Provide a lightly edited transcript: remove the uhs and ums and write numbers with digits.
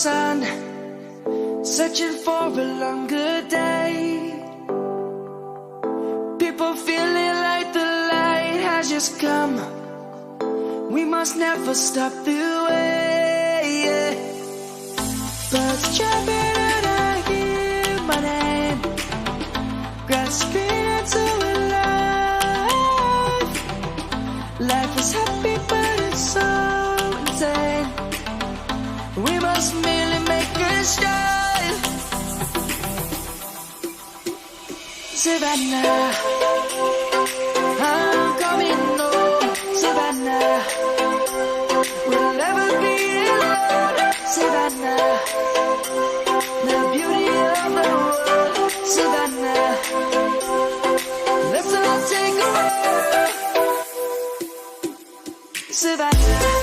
sun, searching for a longer day. People feeling like the light has just come. We must never stop the way, yeah. Birds chirping and I hear my name, grasping into a life. Life is happy but it's so insane. We must merely make a start. Savannah, I'm coming home. Savannah, we'll never be alone. Savannah, the beauty of the world. Savannah, let's all take a walk. Savannah.